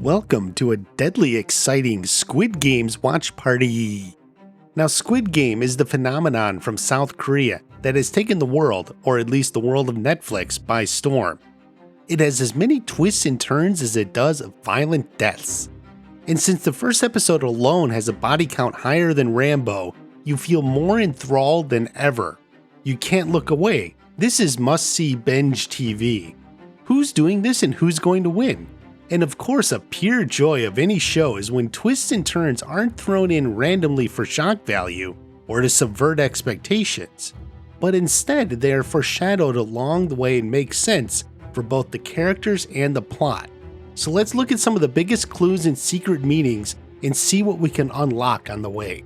welcome to a deadly exciting Squid Game's watch party. Now, Squid Game is the phenomenon from South Korea that has taken the world, or at least the world of Netflix, by storm. It has as many twists and turns as it does of violent deaths. And since the first episode alone has a body count higher than Rambo, you feel more enthralled than ever. You can't look away. This is must-see binge TV. Who's doing this and who's going to win? And of course, a pure joy of any show is when twists and turns aren't thrown in randomly for shock value or to subvert expectations, but instead they are foreshadowed along the way and make sense for both the characters and the plot. So let's look at some of the biggest clues and secret meanings and see what we can unlock on the way.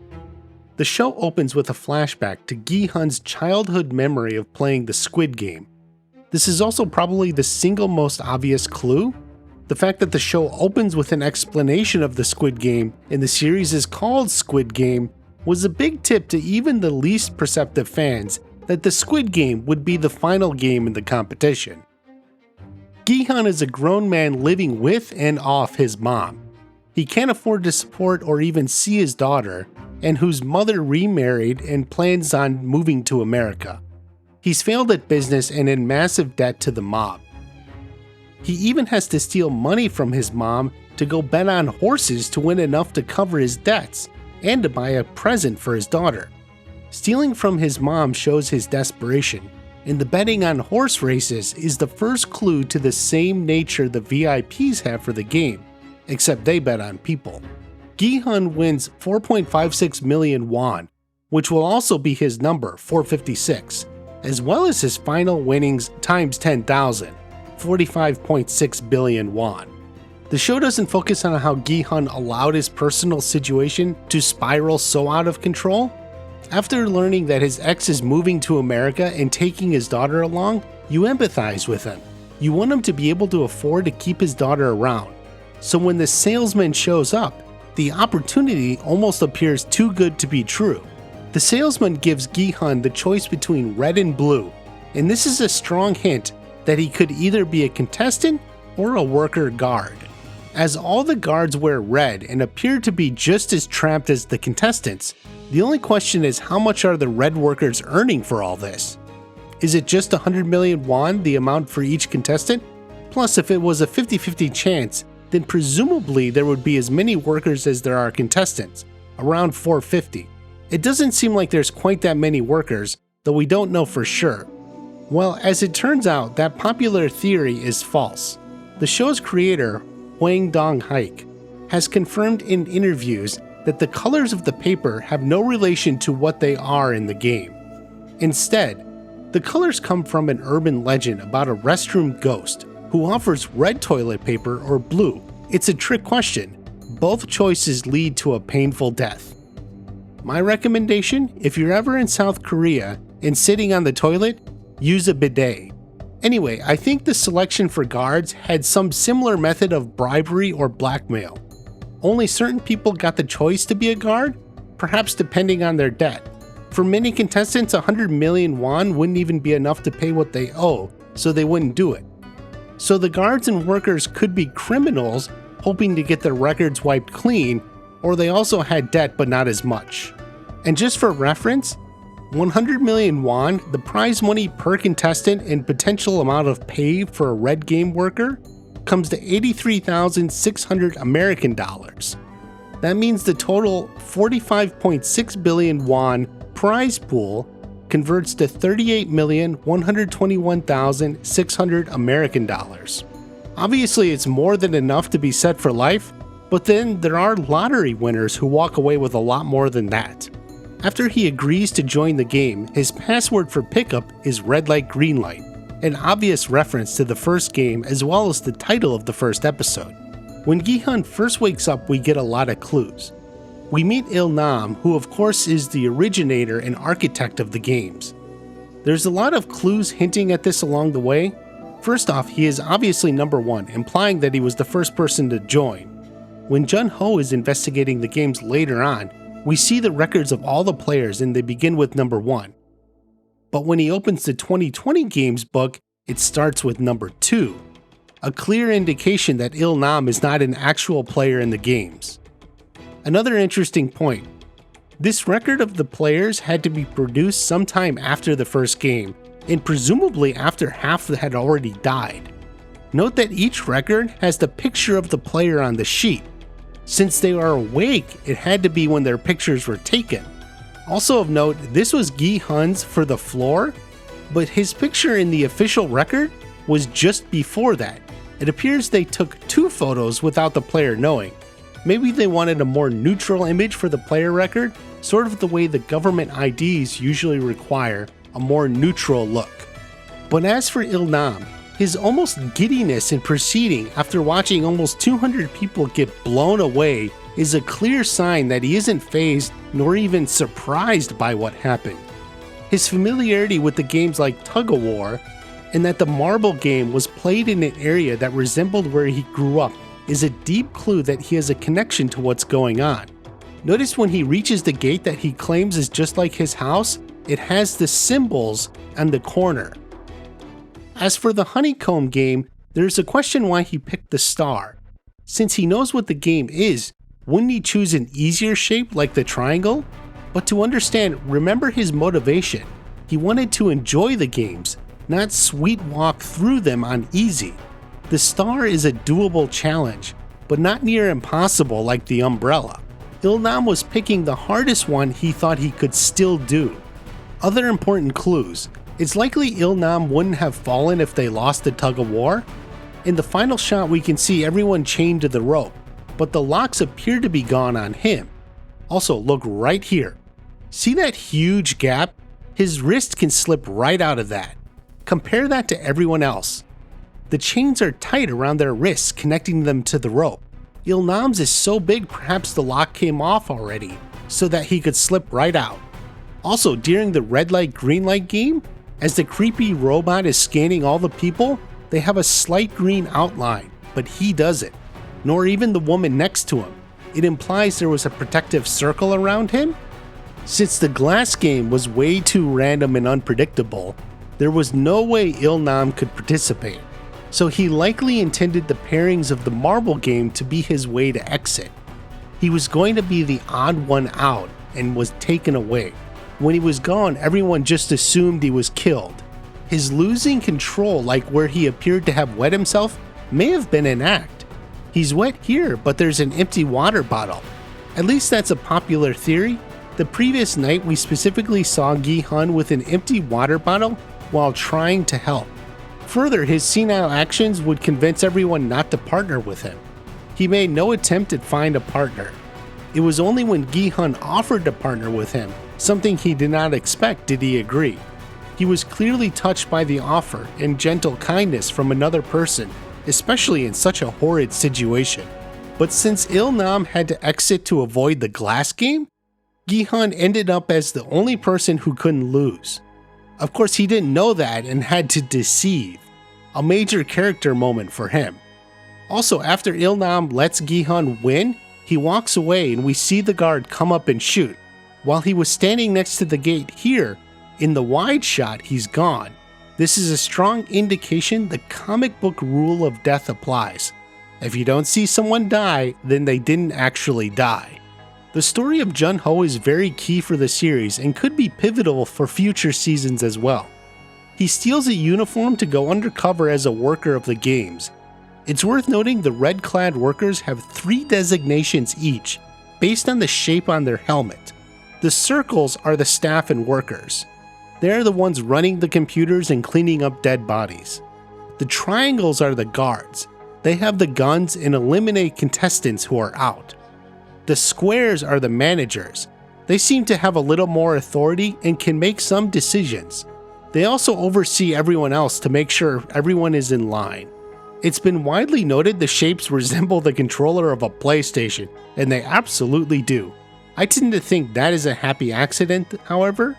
The show opens with a flashback to Gi-hun's childhood memory of playing the Squid Game. This is also probably the single most obvious clue. The fact that the show opens with an explanation of the Squid Game and the series is called Squid Game was a big tip to even the least perceptive fans that the Squid Game would be the final game in the competition. Gi-hun is a grown man living with and off his mom. He can't afford to support or even see his daughter, and whose mother remarried and plans on moving to America. He's failed at business and in massive debt to the mob. He even has to steal money from his mom to go bet on horses to win enough to cover his debts and to buy a present for his daughter. Stealing from his mom shows his desperation, and the betting on horse races is the first clue to the same nature the VIPs have for the game, except they bet on people. Gi-hun wins 4.56 million won, which will also be his number, 456, as well as his final winnings times 10,000. 45.6 billion won. The show doesn't focus on how Gi-hun allowed his personal situation to spiral so out of control. After learning that his ex is moving to America and taking his daughter along, you empathize with him. You want him to be able to afford to keep his daughter around. So when the salesman shows up, the opportunity almost appears too good to be true. The salesman gives Gi-hun the choice between red and blue, and this is a strong hint that he could either be a contestant or a worker guard. As all the guards wear red and appear to be just as trapped as the contestants, the only question is how much are the red workers earning for all this? Is it just 100 million won, the amount for each contestant? Plus, if it was a 50-50 chance, then presumably there would be as many workers as there are contestants, around 450. It doesn't seem like there's quite that many workers, though we don't know for sure. Well, as it turns out, that popular theory is false. The show's creator, Hwang Dong-haik, has confirmed in interviews that the colors of the paper have no relation to what they are in the game. Instead, the colors come from an urban legend about a restroom ghost who offers red toilet paper or blue. It's a trick question. Both choices lead to a painful death. My recommendation, if you're ever in South Korea and sitting on the toilet, use a bidet. Anyway, I think the selection for guards had some similar method of bribery or blackmail. Only certain people got the choice to be a guard, perhaps depending on their debt. For many contestants, 100 million won wouldn't even be enough to pay what they owe, so they wouldn't do it. So the guards and workers could be criminals hoping to get their records wiped clean, or they also had debt but not as much. And just for reference, 100 million won, the prize money per contestant and potential amount of pay for a red game worker, comes to 83,600 American dollars. That means the total 45.6 billion won prize pool converts to 38,121,600 American dollars. Obviously, it's more than enough to be set for life, but then there are lottery winners who walk away with a lot more than that. After he agrees to join the game, his password for pickup is red light green light, an obvious reference to the first game as well as the title of the first episode. When Gi-hun first wakes up, we get a lot of clues. We meet Il-nam, who of course is the originator and architect of the games. There's a lot of clues hinting at this along the way. First off, he is obviously number one, implying that he was the first person to join. When Jun-ho is investigating the games later on, we see the records of all the players and they begin with number 1. But when he opens the 2020 games book, it starts with number 2. a clear indication that Il-nam is not an actual player in the games. Another interesting point, this record of the players had to be produced sometime after the first game, and presumably after half had already died. Note that each record has the picture of the player on the sheet. Since they are awake, it had to be when their pictures were taken. Also of note, this was Gi-hun's for the floor, but his picture in the official record was just before that. It appears they took 2 photos without the player knowing. Maybe they wanted a more neutral image for the player record, sort of the way the government IDs usually require a more neutral look. But as for Il-nam, his almost giddiness in proceeding after watching almost 200 people get blown away is a clear sign that he isn't fazed nor even surprised by what happened. His familiarity with the games like Tug-of-War, and that the marble game was played in an area that resembled where he grew up, is a deep clue that he has a connection to what's going on. Notice when he reaches the gate that he claims is just like his house, it has the symbols on the corner. As for the honeycomb game, there's a question why he picked the star. Since he knows what the game is, wouldn't he choose an easier shape like the triangle? But to understand, remember his motivation. He wanted to enjoy the games, not sweet walk through them on easy. The star is a doable challenge, but not near impossible like the umbrella. Il-nam was picking the hardest one he thought he could still do. Other important clues. It's likely Il-nam wouldn't have fallen if they lost the tug-of-war. In the final shot we can see everyone chained to the rope, but the locks appear to be gone on him. Also, look right here. See that huge gap? His wrist can slip right out of that. Compare that to everyone else. The chains are tight around their wrists, connecting them to the rope. Il-nam's is so big perhaps the lock came off already, so that he could slip right out. Also, during the red light green light game, as the creepy robot is scanning all the people, they have a slight green outline, but he doesn't, nor even the woman next to him. It implies there was a protective circle around him. Since the glass game was way too random and unpredictable, there was no way Il-nam could participate. So he likely intended the pairings of the marble game to be his way to exit. He was going to be the odd one out and was taken away. When he was gone, everyone just assumed he was killed. His losing control, like where he appeared to have wet himself, may have been an act. He's wet here, but there's an empty water bottle. At least that's a popular theory. The previous night we specifically saw Gi-hun with an empty water bottle while trying to help. Further, his senile actions would convince everyone not to partner with him. He made no attempt to find a partner. It was only when Gi-hun offered to partner with him, something he did not expect, did he agree. He was clearly touched by the offer and gentle kindness from another person, especially in such a horrid situation. But since Il-nam had to exit to avoid the glass game, Gi-hun ended up as the only person who couldn't lose. Of course, he didn't know that and had to deceive. A major character moment for him. Also, after Il-nam lets Gi-hun win, he walks away and we see the guard come up and shoot. While he was standing next to the gate here, in the wide shot, he's gone. This is a strong indication the comic book rule of death applies. If you don't see someone die, then they didn't actually die. The story of Jun-ho is very key for the series and could be pivotal for future seasons as well. He steals a uniform to go undercover as a worker of the games. It's worth noting the red-clad workers have 3 designations each, based on the shape on their helmet. The circles are the staff and workers. They're the ones running the computers and cleaning up dead bodies. The triangles are the guards. They have the guns and eliminate contestants who are out. The squares are the managers. They seem to have a little more authority and can make some decisions. They also oversee everyone else to make sure everyone is in line. It's been widely noted the shapes resemble the controller of a PlayStation, and they absolutely do. I tend to think that is a happy accident, however.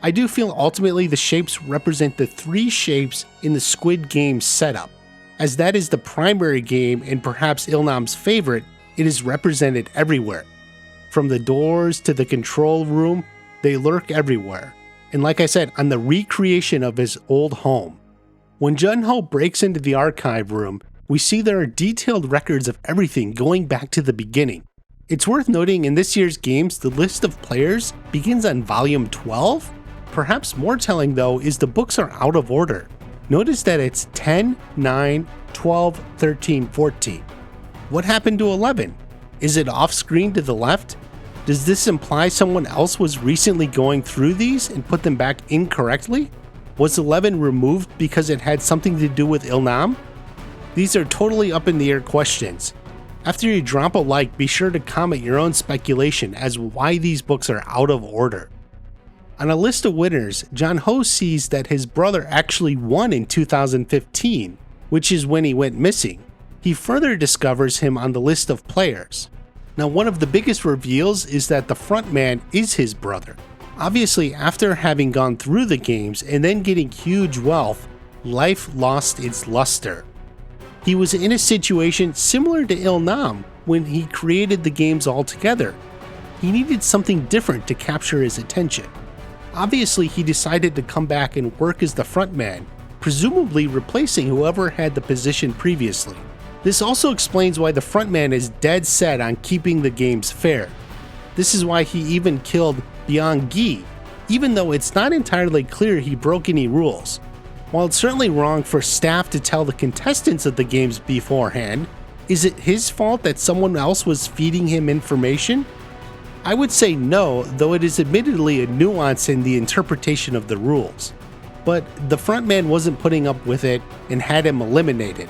I do feel ultimately the shapes represent the 3 shapes in the Squid Game setup. As that is the primary game and perhaps Il-nam's favorite, it is represented everywhere. From the doors to the control room, they lurk everywhere. And like I said, on the recreation of his old home. When Jun-ho breaks into the archive room, we see there are detailed records of everything going back to the beginning. It's worth noting in this year's games, the list of players begins on volume 12. Perhaps more telling though is the books are out of order. Notice that it's 10, 9, 12, 13, 14. What happened to 11? Is it off screen to the left? Does this imply someone else was recently going through these and put them back incorrectly? Was 11 removed because it had something to do with Ilnam? These are totally up in the air questions. After you drop a like, be sure to comment your own speculation as why these books are out of order. On a list of winners, John Ho sees that his brother actually won in 2015, which is when he went missing. He further discovers him on the list of players. Now, one of the biggest reveals is that the frontman is his brother. Obviously, after having gone through the games and then getting huge wealth, life lost its luster. He was in a situation similar to Ilnam when he created the games altogether. He needed something different to capture his attention. Obviously, he decided to come back and work as the frontman, presumably replacing whoever had the position previously. This also explains why the frontman is dead set on keeping the games fair. This is why he even killed Byung Gi, even though it's not entirely clear he broke any rules. While it's certainly wrong for staff to tell the contestants of the games beforehand, is it his fault that someone else was feeding him information? I would say no, though it is admittedly a nuance in the interpretation of the rules. But the frontman wasn't putting up with it and had him eliminated.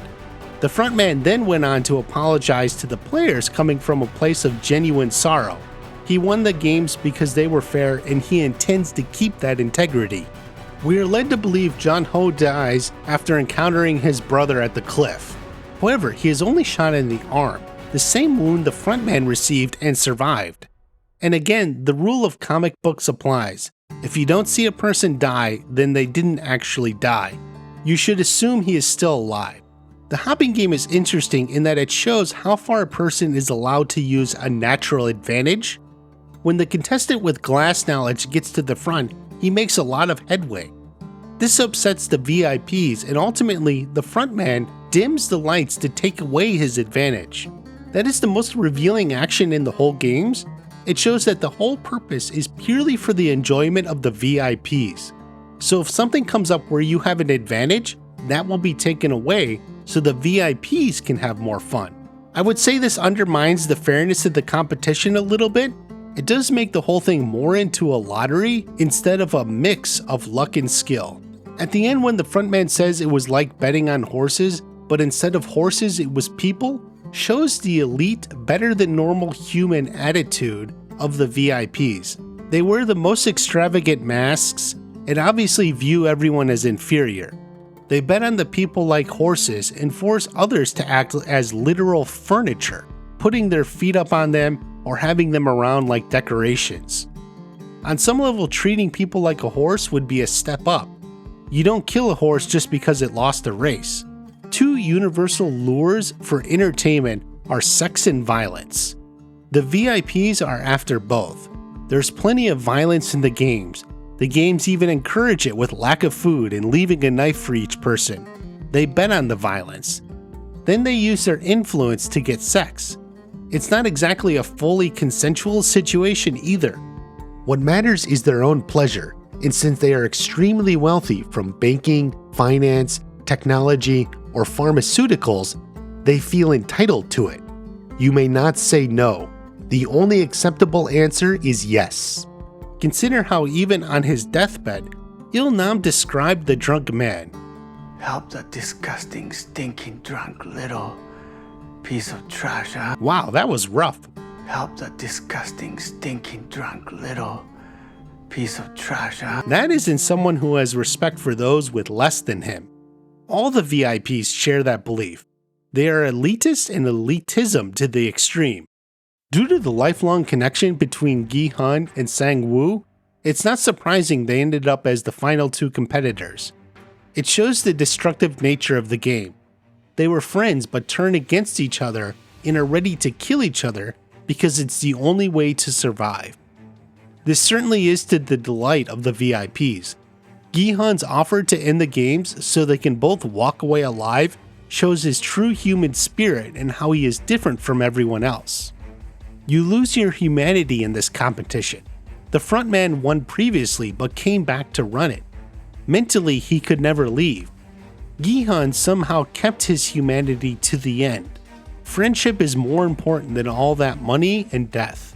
The frontman then went on to apologize to the players coming from a place of genuine sorrow. He won the games because they were fair and he intends to keep that integrity. We are led to believe John Ho dies after encountering his brother at the cliff. However, he is only shot in the arm, the same wound the frontman received and survived. And again, the rule of comic books applies. If you don't see a person die, then they didn't actually die. You should assume he is still alive. The hopping game is interesting in that it shows how far a person is allowed to use a natural advantage. When the contestant with glass knowledge gets to the front, he makes a lot of headway. This upsets the VIPs and ultimately the frontman dims the lights to take away his advantage. That is the most revealing action in the whole games. It shows that the whole purpose is purely for the enjoyment of the VIPs. So if something comes up where you have an advantage, that will be taken away so the VIPs can have more fun. I would say this undermines the fairness of the competition a little bit. It does make the whole thing more into a lottery instead of a mix of luck and skill. At the end when the frontman says it was like betting on horses, but instead of horses it was people, shows the elite better than normal human attitude of the VIPs. They wear the most extravagant masks and obviously view everyone as inferior. They bet on the people like horses and force others to act as literal furniture, putting their feet up on them or having them around like decorations. On some level, treating people like a horse would be a step up. You don't kill a horse just because it lost a race. Two universal lures for entertainment are sex and violence. The VIPs are after both. There's plenty of violence in the games. The games even encourage it with lack of food and leaving a knife for each person. They bet on the violence. Then they use their influence to get sex. It's not exactly a fully consensual situation either. What matters is their own pleasure, and since they are extremely wealthy from banking, finance, technology, or pharmaceuticals, they feel entitled to it. You may not say no. The only acceptable answer is yes. Consider how even on his deathbed, Ilnam described the drunk man. Help the disgusting, stinking, drunk little piece of trash, huh? Wow, that was rough. Help the disgusting, stinking, drunk little piece of trash, huh? That isn't someone who has respect for those with less than him. All the VIPs share that belief. They are elitist and elitism to the extreme. Due to the lifelong connection between Gi Hun and Sang Woo, it's not surprising they ended up as the final two competitors. It shows the destructive nature of the game. They were friends but turn against each other and are ready to kill each other because it's the only way to survive. This certainly is to the delight of the VIPs. Gi Hun's offer to end the games so they can both walk away alive shows his true human spirit and how he is different from everyone else. You lose your humanity in this competition. The frontman won previously but came back to run it. Mentally, he could never leave. Gi-hun somehow kept his humanity to the end. Friendship is more important than all that money and death.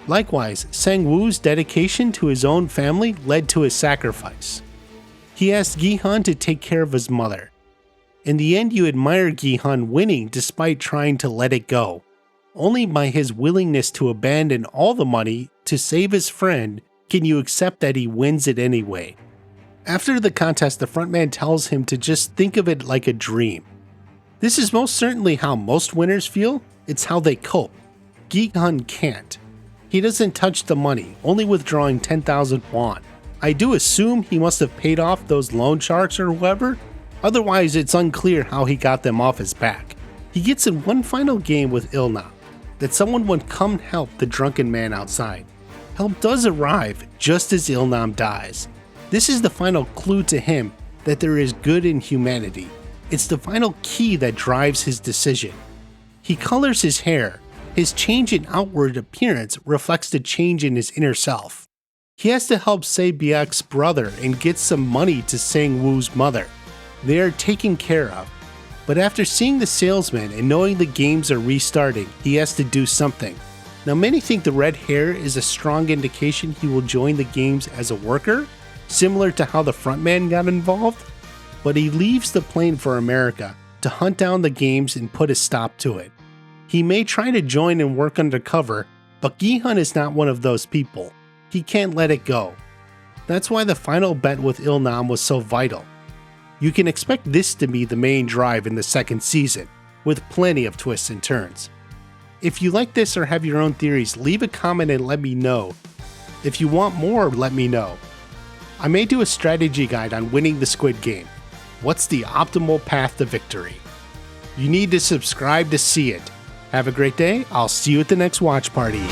Likewise, Sang-woo's dedication to his own family led to his sacrifice. He asked Gi-hun to take care of his mother. In the end, you admire Gi-hun winning despite trying to let it go. Only by his willingness to abandon all the money to save his friend can you accept that he wins it anyway. After the contest, the frontman tells him to just think of it like a dream. This is most certainly how most winners feel. It's how they cope. Gi-hun can't. He doesn't touch the money, only withdrawing 10,000 won. I do assume he must have paid off those loan sharks or whoever. Otherwise, it's unclear how he got them off his back. He gets in one final game with Il-nam, that someone would come help the drunken man outside. Help does arrive just as Il-nam dies. This is the final clue to him that there is good in humanity. It's the final key that drives his decision. He colors his hair. His change in outward appearance reflects the change in his inner self. He has to help Se-byuk's brother and get some money to Sang-woo's mother. They are taken care of. But after seeing the salesman and knowing the games are restarting, he has to do something. Now many think the red hair is a strong indication he will join the games as a worker, similar to how the frontman got involved. But he leaves the plane for America to hunt down the games and put a stop to it. He may try to join and work undercover, but Gi-hun is not one of those people. He can't let it go. That's why the final bet with Il-nam was so vital. You can expect this to be the main drive in the second season, with plenty of twists and turns. If you like this or have your own theories, leave a comment and let me know. If you want more, let me know. I may do a strategy guide on winning the Squid Game. What's the optimal path to victory? You need to subscribe to see it. Have a great day. I'll see you at the next watch party.